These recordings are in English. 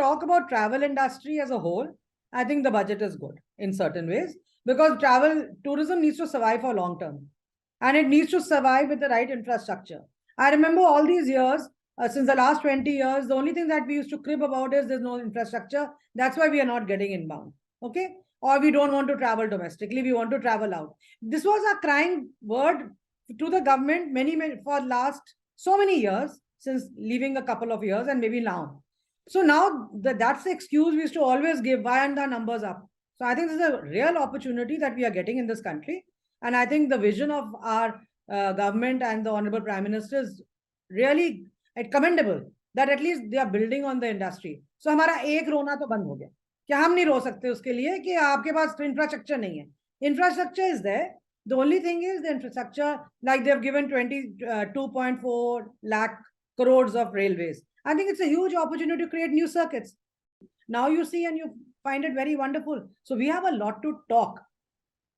talk about travel industry as a whole, I think the budget is good in certain ways, because tourism needs to survive for long term, and it needs to survive with the right infrastructure. I remember all these years, since the last 20 years, the only thing that we used to crib about is there's no infrastructure. That's why we are not getting inbound. Okay. Or we don't want to travel domestically. We want to travel out. This was a crying word to the government for last so many years, since leaving a couple of years and maybe now. So now that's the excuse we used to always give. Why aren't the numbers up? So I think this is a real opportunity that we are getting in this country. And I think the vision of our government and the Honorable Prime Minister is really commendable, that at least they are building on the industry. So हमारा एक रोना तो बंद हो गया कि हम नहीं रो सकते उसके लिए कि आपके पास infrastructure नहीं है. Infrastructure is there. The only thing is the infrastructure, like they've given 22.4 lakh crores of railways. I think it's a huge opportunity to create new circuits. Now you see and you find it very wonderful. So we have a lot to talk.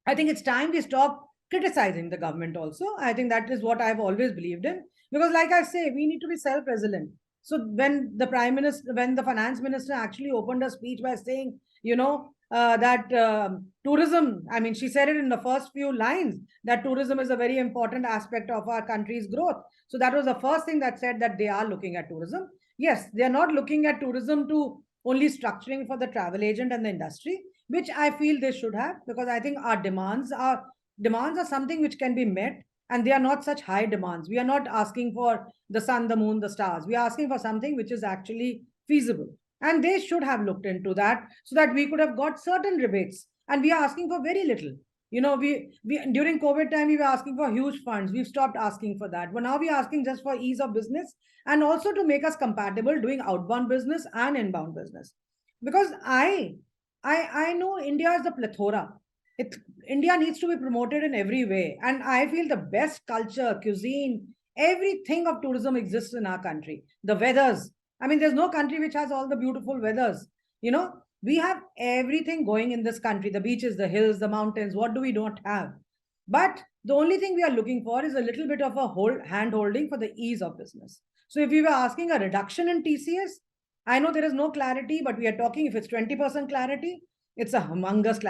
I think it's time we stop criticizing the government also. I think that is what I've always believed in. Because like I say, we need to be self-resilient. So when the finance minister actually opened a speech by saying, that tourism, I mean, she said it in the first few lines, that tourism is a very important aspect of our country's growth. So that was the first thing that said that they are looking at tourism. Yes, they are not looking at tourism to only structuring for the travel agent and the industry, which I feel they should have, because I think our demands are something which can be met, and they are not such high demands. We are not asking for the sun, the moon, the stars. We are asking for something which is actually feasible. And they should have looked into that so that we could have got certain rebates. And we are asking for very little. We during COVID time, we were asking for huge funds. We've stopped asking for that. But now we are asking just for ease of business, and also to make us compatible doing outbound business and inbound business. Because I know India is the plethora. India needs to be promoted in every way. And I feel the best culture, cuisine, everything of tourism exists in our country. The weathers. I mean, there's no country which has all the beautiful weathers. We have everything going in this country. The beaches, the hills, the mountains. What do we not have? But the only thing we are looking for is a little bit of a hand holding for the ease of business. So if we were asking a reduction in TCS, I know there is no clarity, but we are talking, if it's 20% clarity, it's a humongous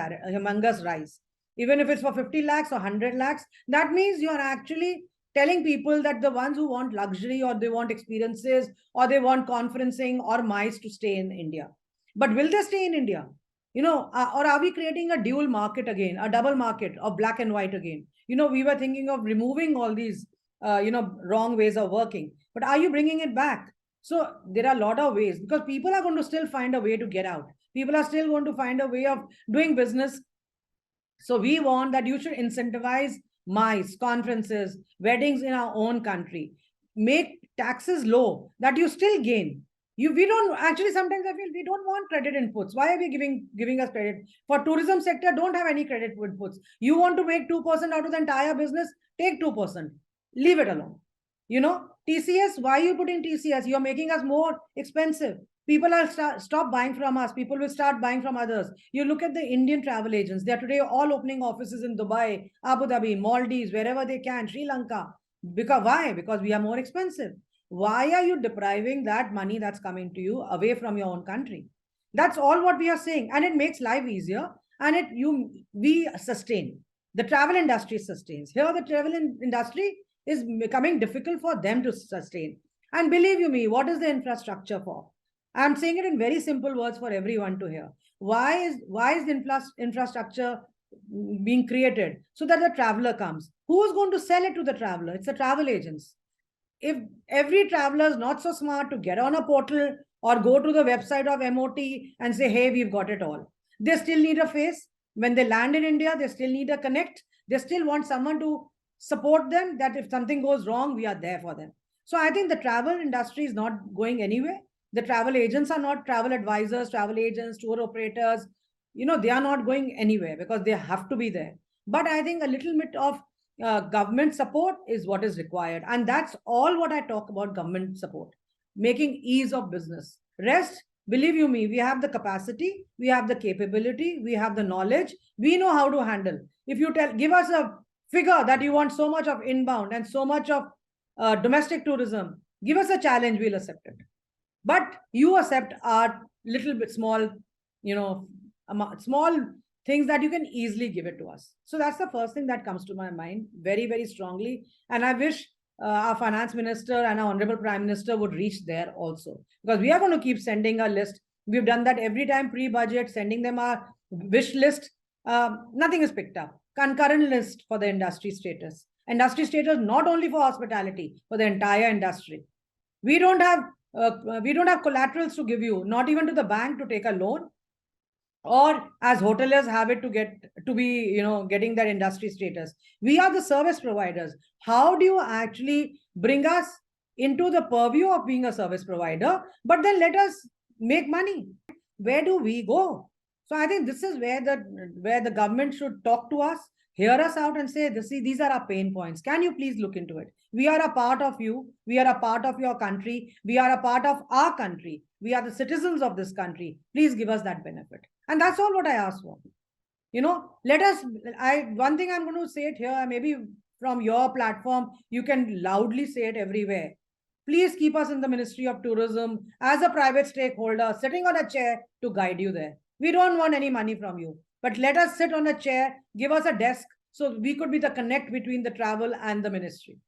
rise. Even if it's for 50 lakhs or 100 lakhs, that means you are actually telling people that the ones who want luxury, or they want experiences, or they want conferencing or MICE to stay in India. But will they stay in India? Or are we creating a dual market again, a double market of black and white again? We were thinking of removing all these, wrong ways of working. But are you bringing it back? So there are a lot of ways, because people are going to still find a way to get out. People are still going to find a way of doing business. So we want that you should incentivize MICE, conferences, weddings in our own country. Make taxes low, that you still gain. We don't actually, sometimes I feel we don't want credit inputs. Why are we giving us credit? For tourism sector, don't have any credit inputs. You want to make 2% out of the entire business, take 2%. Leave it alone. TCS, why are you putting TCS? You're making us more expensive. People will stop buying from us. People will start buying from others. You look at the Indian travel agents. They are today all opening offices in Dubai, Abu Dhabi, Maldives, wherever they can, Sri Lanka. Why? Because we are more expensive. Why are you depriving that money that's coming to you away from your own country? That's all what we are saying. And it makes life easier. And we sustain. The travel industry sustains. Here, the travel industry is becoming difficult for them to sustain. And believe you me, what is the infrastructure for? I'm saying it in very simple words for everyone to hear. Why is the infrastructure being created? So that the traveler comes. Who is going to sell it to the traveler? It's the travel agents. If every traveler is not so smart to get on a portal or go to the website of MOT and say, hey, we've got it all. They still need a face. When they land in India, they still need a connect. They still want someone to support them, that if something goes wrong, we are there for them. So I think the travel industry is not going anywhere. The travel agents are not travel advisors, travel agents, tour operators. They are not going anywhere because they have to be there. But I think a little bit of government support is what is required. And that's all what I talk about, government support, making ease of business. Rest, believe you me, we have the capacity, we have the capability, we have the knowledge, we know how to handle. If you give us a figure that you want so much of inbound and so much of domestic tourism, give us a challenge, we'll accept it. but you accept our little bit small, small things that you can easily give it to us. So that's the first thing that comes to my mind very, very strongly. And I wish our finance minister and our honorable prime minister would reach there also, because we are going to keep sending a list. We've done that every time pre-budget, sending them our wish list. Nothing is picked up. Concurrent list for the industry status. Industry status not only for hospitality, for the entire industry. We don't have collaterals to give you, not even to the bank to take a loan, or as hoteliers have it to get to be getting that industry status. We are the service providers. How do you actually bring us into the purview of being a service provider, but then let us make money? Where do we go? So I think this is where the government should talk to us, hear us out, and say, see, these are our pain points. Can you please look into it? We are a part of you. We are a part of your country. We are a part of our country. We are the citizens of this country. Please give us that benefit. And that's all what I ask for. Let us, one thing I'm going to say it here, maybe from your platform, you can loudly say it everywhere. Please keep us in the Ministry of Tourism as a private stakeholder, sitting on a chair to guide you there. We don't want any money from you, but let us sit on a chair, give us a desk, so we could be the connect between the travel and the ministry.